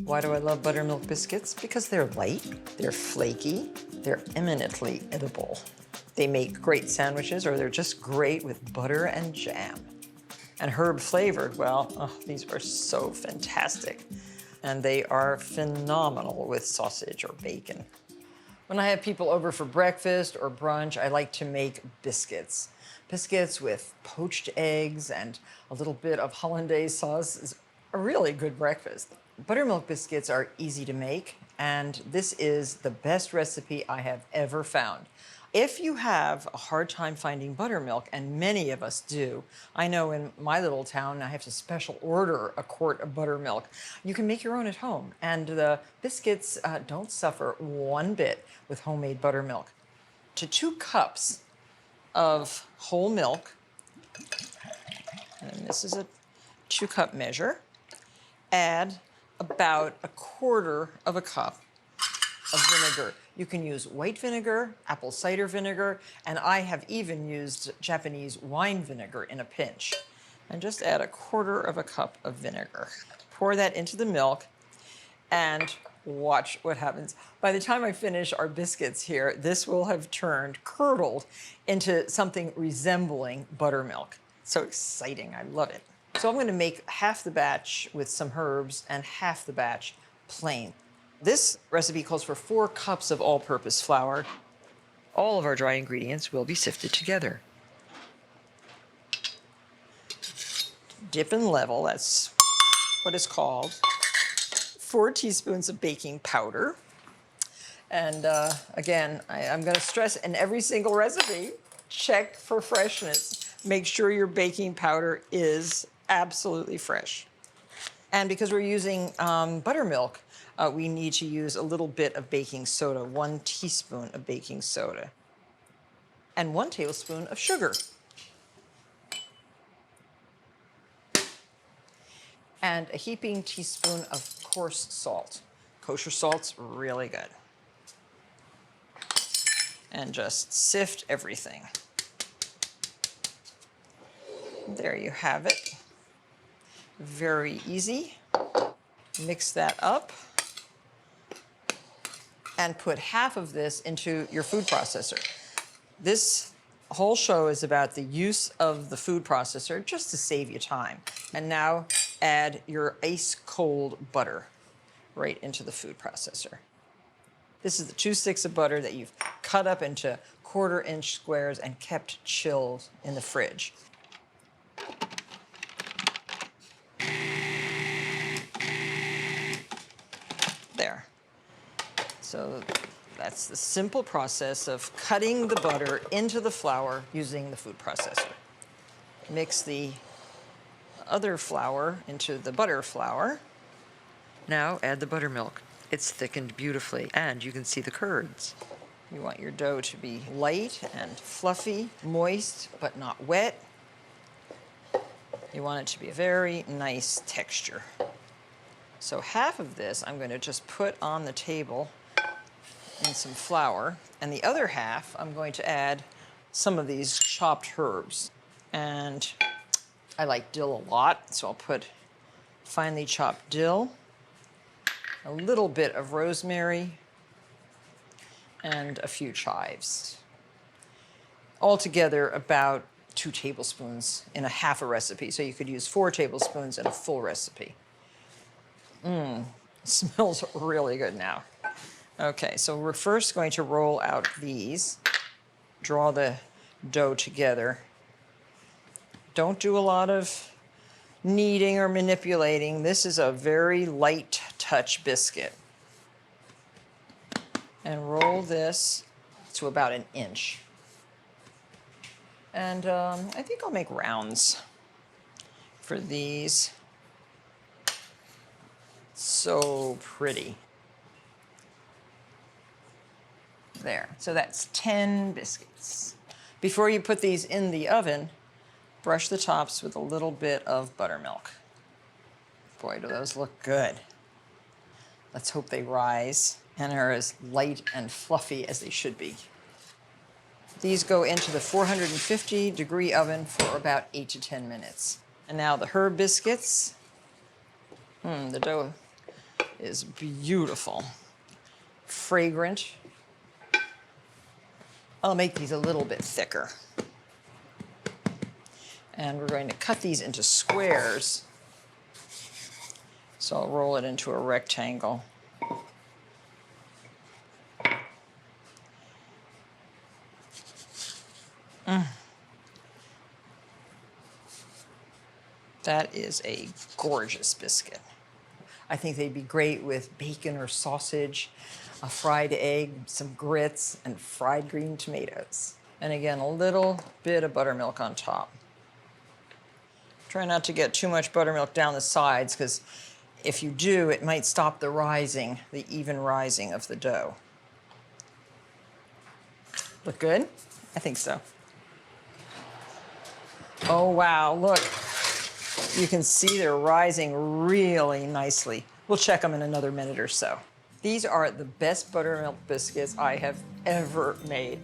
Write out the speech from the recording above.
Why do I love buttermilk biscuits? Because they're light, they're flaky, they're eminently edible. They make great sandwiches, or they're just great with butter and jam. And herb flavored, well, oh, these are so fantastic. And they are phenomenal with sausage or bacon. When I have people over for breakfast or brunch, I like to make biscuits. Biscuits with poached eggs and a little bit of hollandaise sauce is a really good breakfast. Buttermilk biscuits are easy to make, and this is the best recipe I have ever found. If you have a hard time finding buttermilk, and many of us do, I know in my little town I have to special order a quart of buttermilk. You can make your own at home, and the biscuits don't suffer one bit with homemade buttermilk. To 2 cups of whole milk, and this is a 2-cup measure, add about 1/4 of a cup of vinegar. You can use white vinegar, apple cider vinegar, and I have even used Japanese wine vinegar in a pinch. And just add 1/4 of a cup of vinegar. Pour that into the milk and watch what happens. By the time I finish our biscuits here, this will have turned, curdled into something resembling buttermilk. So exciting, I love it. So I'm going to make half the batch with some herbs and half the batch plain. This recipe calls for 4 cups of all-purpose flour. All of our dry ingredients will be sifted together. Dip and level, that's what it's called. 4 teaspoons of baking powder. And again, I'm going to stress in every single recipe, check for freshness. Make sure your baking powder is absolutely fresh. And because we're using buttermilk, we need to use a little bit of baking soda, 1 teaspoon of baking soda, and 1 tablespoon of sugar. And a heaping teaspoon of coarse salt. Kosher salt's really good. And just sift everything. There you have it. Very easy. Mix that up and put half of this into your food processor. This whole show is about the use of the food processor just to save you time. And now add your ice cold butter right into the food processor. This is the 2 sticks of butter that you've cut up into 1/4-inch squares and kept chilled in the fridge. There. So that's the simple process of cutting the butter into the flour using the food processor. Mix the other flour into the butter flour. Now add the buttermilk. It's thickened beautifully, and you can see the curds. You want your dough to be light and fluffy, moist, but not wet. You want it to be a very nice texture. So half of this I'm going to just put on the table in some flour, and the other half I'm going to add some of these chopped herbs. And I like dill a lot, so I'll put finely chopped dill, a little bit of rosemary, and a few chives. Altogether about 2 tablespoons in a half a recipe, so you could use 4 tablespoons in a full recipe. Smells really good now. Okay, so we're first going to roll out these, draw the dough together. Don't do a lot of kneading or manipulating. This is a very light touch biscuit. And roll this to about 1 inch. And I think I'll make rounds for these. So pretty. There, so that's 10 biscuits. Before you put these in the oven, brush the tops with a little bit of buttermilk. Boy, do those look good. Let's hope they rise and are as light and fluffy as they should be. These go into the 450-degree oven for about 8 to 10 minutes. And now the herb biscuits. The dough is beautiful. Fragrant. I'll make these a little bit thicker. And we're going to cut these into squares. So I'll roll it into a rectangle. That is a gorgeous biscuit. I think they'd be great with bacon or sausage, a fried egg, some grits, and fried green tomatoes. And again, a little bit of buttermilk on top. Try not to get too much buttermilk down the sides, because if you do, it might stop the rising, the even rising of the dough. Look good? I think so. Oh, wow, look. You can see they're rising really nicely. We'll check them in another minute or so. These are the best buttermilk biscuits I have ever made.